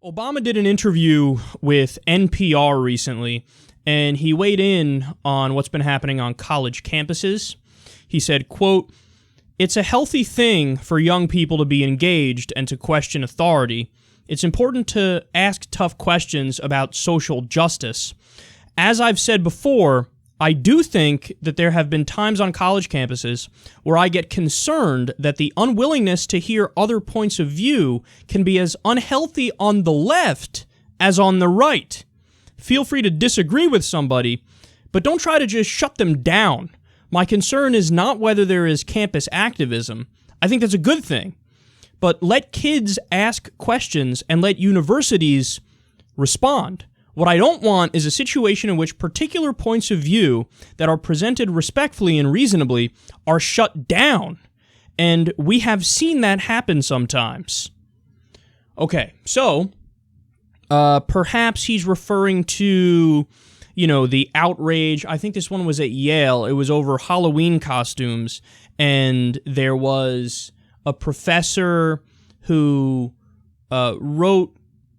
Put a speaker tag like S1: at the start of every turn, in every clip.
S1: Obama did an interview with NPR recently, and he weighed in on what's been happening on college campuses. He said, quote, "It's a healthy thing for young people to be engaged and to question authority. It's important to ask tough questions about social justice. As I've said before, I do think that there have been times on college campuses where I get concerned that the unwillingness to hear other points of view can be as unhealthy on the left as on the right. Feel free to disagree with somebody, but don't try to just shut them down. My concern is not whether there is campus activism. I think that's a good thing. But let kids ask questions and let universities respond. What I don't want is a situation in which particular points of view that are presented respectfully and reasonably are shut down. And we have seen that happen sometimes." Okay, so perhaps he's referring to, the outrage. I think this one was at Yale. It was over Halloween costumes, and there was a professor who wrote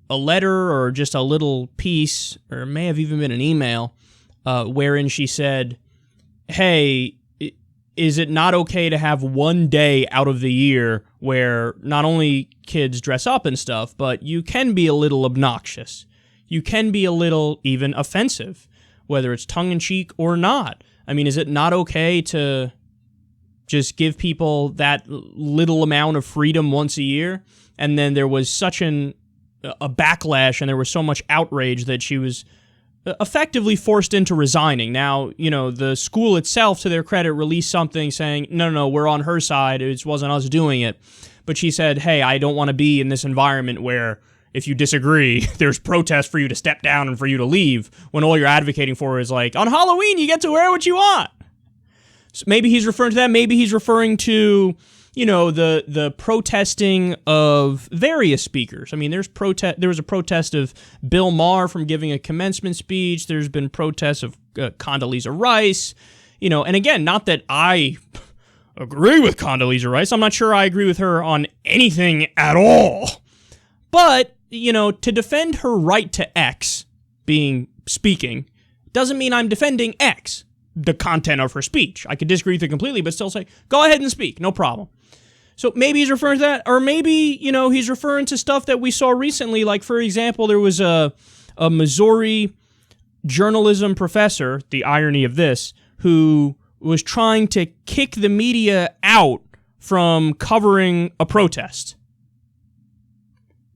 S1: a letter or just a little piece, or it may have even been an email, wherein she said, hey, is it not okay to have one day out of the year where not only kids dress up and stuff, but you can be a little obnoxious. You can be a little even offensive, whether it's tongue-in-cheek or not. I mean, is it not okay to just give people that little amount of freedom once a year? And then there was such a backlash, and there was so much outrage that she was effectively forced into resigning. Now, the school itself, to their credit, released something saying, no, we're on her side. It wasn't us doing it. But she said, hey, I don't want to be in this environment where if you disagree, there's protest for you to step down and for you to leave, when all you're advocating for is like, on Halloween, you get to wear what you want. So maybe he's referring to that. Maybe he's referring to the protesting of various speakers. I mean, there was a protest of Bill Maher from giving a commencement speech. There's been protests of Condoleezza Rice. And again, not that I agree with Condoleezza Rice. I'm not sure I agree with her on anything at all. But, to defend her right to X, speaking, doesn't mean I'm defending X, the content of her speech. I could disagree with it completely, but still say, go ahead and speak, no problem. So maybe he's referring to that, or maybe, he's referring to stuff that we saw recently. Like, for example, there was a Missouri journalism professor, the irony of this, who was trying to kick the media out from covering a protest.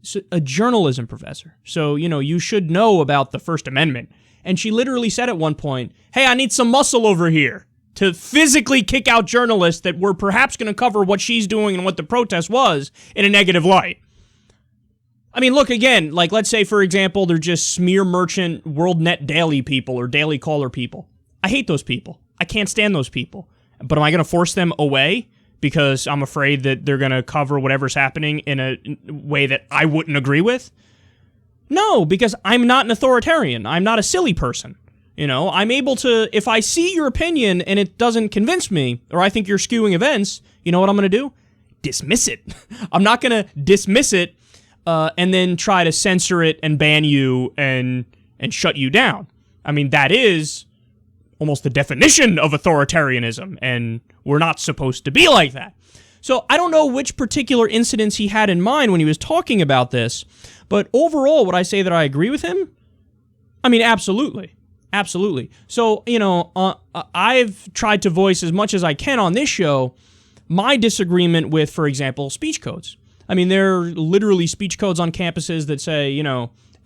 S1: So, a journalism professor. So, you should know about the First Amendment. And she literally said at one point, hey, I need some muscle over here to physically kick out journalists that were perhaps going to cover what she's doing and what the protest was in a negative light. I mean, look, again, like, let's say, for example, they're just smear merchant WorldNet Daily people or Daily Caller people. I hate those people. I can't stand those people. But am I going to force them away because I'm afraid that they're going to cover whatever's happening in a way that I wouldn't agree with? No, because I'm not an authoritarian. I'm not a silly person. I'm able to, if I see your opinion and it doesn't convince me, or I think you're skewing events, you know what I'm going to do? Dismiss it. I'm not going to dismiss it and then try to censor it and ban you and shut you down. I mean, that is almost the definition of authoritarianism, and we're not supposed to be like that. So I don't know which particular incidents he had in mind when he was talking about this, but overall, would I say that I agree with him? I mean, absolutely. Absolutely. So, I've tried to voice as much as I can on this show my disagreement with, for example, speech codes. I mean, there are literally speech codes on campuses that say,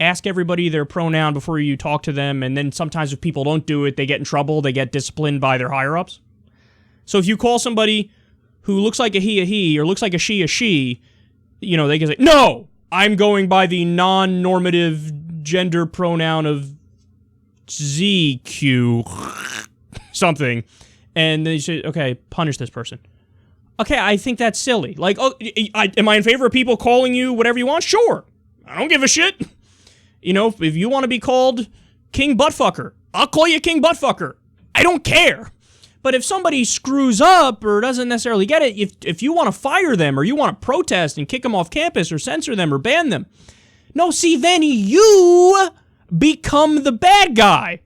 S1: ask everybody their pronoun before you talk to them, and then sometimes if people don't do it, they get in trouble, they get disciplined by their higher-ups. So if you call somebody who looks like a he, or looks like a she, they can say, no, I'm going by the non-normative gender pronoun of ZQ something, and then you say, okay, punish this person. Okay, I think that's silly. Like, am I in favor of people calling you whatever you want? Sure. I don't give a shit. If you want to be called King Buttfucker, I'll call you King Buttfucker. I don't care. But if somebody screws up or doesn't necessarily get it, if you want to fire them or you want to protest and kick them off campus or censor them or ban them, No, see, then you become the bad guy.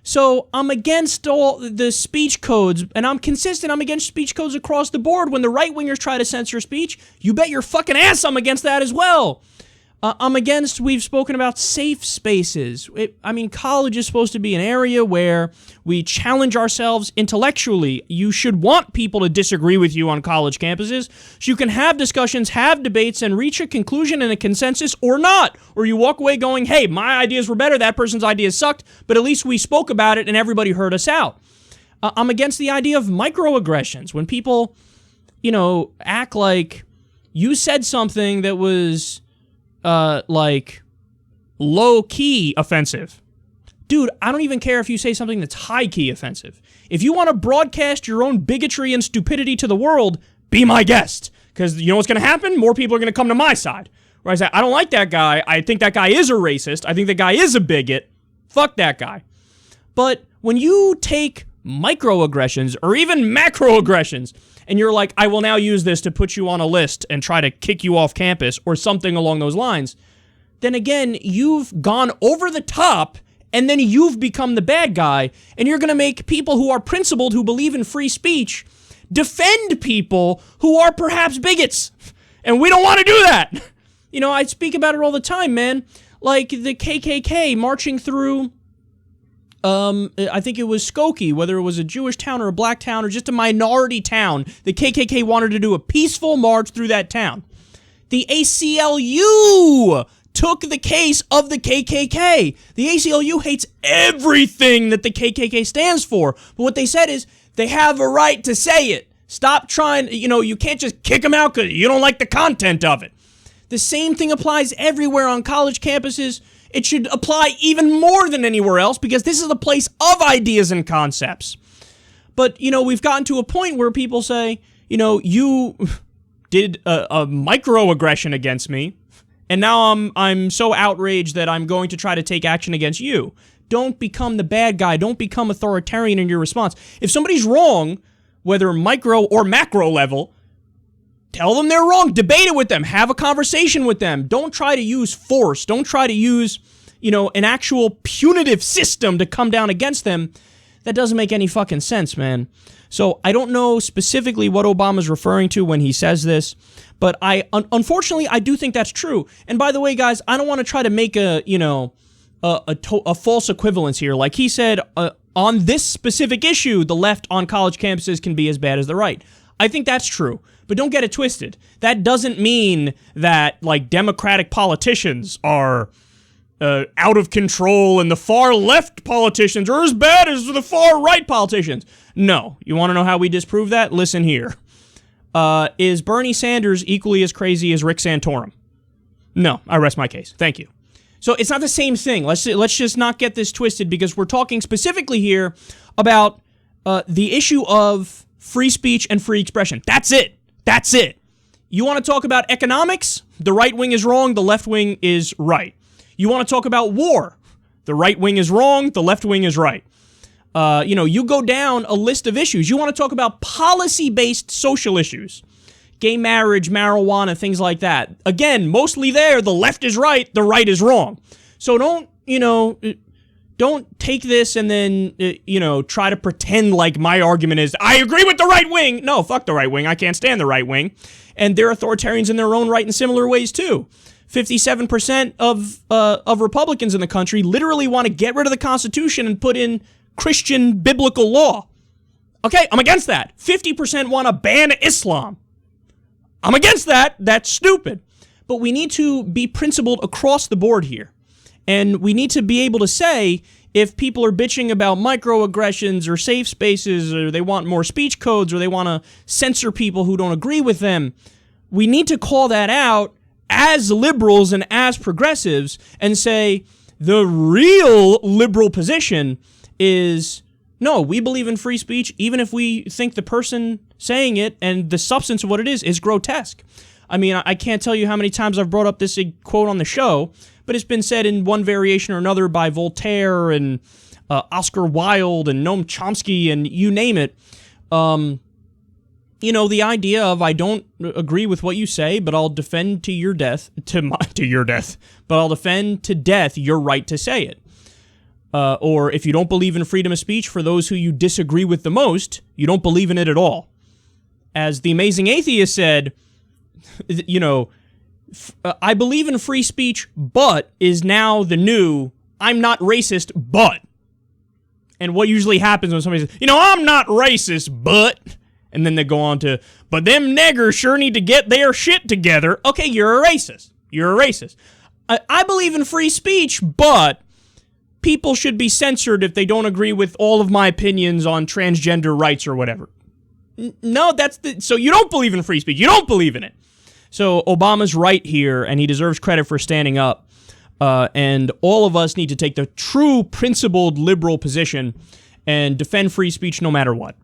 S1: So I'm against all the speech codes, and I'm consistent. I'm against speech codes across the board. When the right-wingers try to censor speech, you bet your fucking ass I'm against that as well. I'm against, we've spoken about safe spaces. College is supposed to be an area where we challenge ourselves intellectually. You should want people to disagree with you on college campuses so you can have discussions, have debates, and reach a conclusion and a consensus or not. Or you walk away going, hey, my ideas were better, that person's ideas sucked, but at least we spoke about it and everybody heard us out. I'm against the idea of microaggressions. When people, act like you said something that was low-key offensive. Dude, I don't even care if you say something that's high-key offensive. If you want to broadcast your own bigotry and stupidity to the world, be my guest. Because you know what's going to happen? More people are going to come to my side. Where I say, I don't like that guy. I think that guy is a racist. I think that guy is a bigot. Fuck that guy. But when you take microaggressions or even macroaggressions, and you're like, I will now use this to put you on a list and try to kick you off campus or something along those lines, then again, you've gone over the top and then you've become the bad guy, and you're going to make people who are principled, who believe in free speech, defend people who are perhaps bigots. And we don't want to do that. I speak about it all the time, man. Like the KKK marching through I think it was Skokie, whether it was a Jewish town or a black town or just a minority town, the KKK wanted to do a peaceful march through that town. The ACLU took the case of the KKK. The ACLU hates everything that the KKK stands for. But what they said is they have a right to say it. Stop trying, you can't just kick them out because you don't like the content of it. The same thing applies everywhere on college campuses. It should apply even more than anywhere else because this is the place of ideas and concepts. But, we've gotten to a point where people say, you did a microaggression against me, and now I'm so outraged that I'm going to try to take action against you. Don't become the bad guy. Don't become authoritarian in your response. If somebody's wrong, whether micro or macro level, tell them they're wrong. Debate it with them. Have a conversation with them. Don't try to use force. Don't try to use, an actual punitive system to come down against them. That doesn't make any fucking sense, man. So I don't know specifically what Obama's referring to when he says this, but unfortunately, I do think that's true. And by the way, guys, I don't want to try to make a false equivalence here. Like he said, on this specific issue, the left on college campuses can be as bad as the right. I think that's true. But don't get it twisted. That doesn't mean that, Democratic politicians are out of control and the far left politicians are as bad as the far right politicians. No. You want to know how we disprove that? Listen here. Is Bernie Sanders equally as crazy as Rick Santorum? No. I rest my case. Thank you. So it's not the same thing. Let's just not get this twisted because we're talking specifically here about the issue of free speech and free expression. That's it. That's it. You want to talk about economics? The right wing is wrong, the left wing is right. You want to talk about war? The right wing is wrong, the left wing is right. You go down a list of issues. You want to talk about policy-based social issues. Gay marriage, marijuana, things like that. Again, mostly there, the left is right, the right is wrong. So don't take this and then, try to pretend like my argument is, I agree with the right wing. No, fuck the right wing. I can't stand the right wing. And they're authoritarians in their own right in similar ways, too. 57% of Republicans in the country literally want to get rid of the Constitution and put in Christian biblical law. Okay, I'm against that. 50% want to ban Islam. I'm against that. That's stupid. But we need to be principled across the board here. And we need to be able to say if people are bitching about microaggressions or safe spaces or they want more speech codes or they want to censor people who don't agree with them, we need to call that out as liberals and as progressives and say the real liberal position is, no, we believe in free speech even if we think the person saying it and the substance of what it is grotesque. I mean, I can't tell you how many times I've brought up this quote on the show, but it's been said in one variation or another by Voltaire and Oscar Wilde and Noam Chomsky and you name it. the idea of I don't agree with what you say, but I'll defend to your death, but I'll defend to death your right to say it. Or if you don't believe in freedom of speech for those who you disagree with the most, you don't believe in it at all. As the Amazing Atheist said, I believe in free speech, but is now the new, I'm not racist, but. And what usually happens when somebody says, I'm not racist, but, and then they go on to, but them niggers sure need to get their shit together. Okay, you're a racist. You're a racist. I believe in free speech, but people should be censored if they don't agree with all of my opinions on transgender rights or whatever. No, so you don't believe in free speech. You don't believe in it. So Obama's right here, and he deserves credit for standing up. And all of us need to take the true principled liberal position and defend free speech no matter what.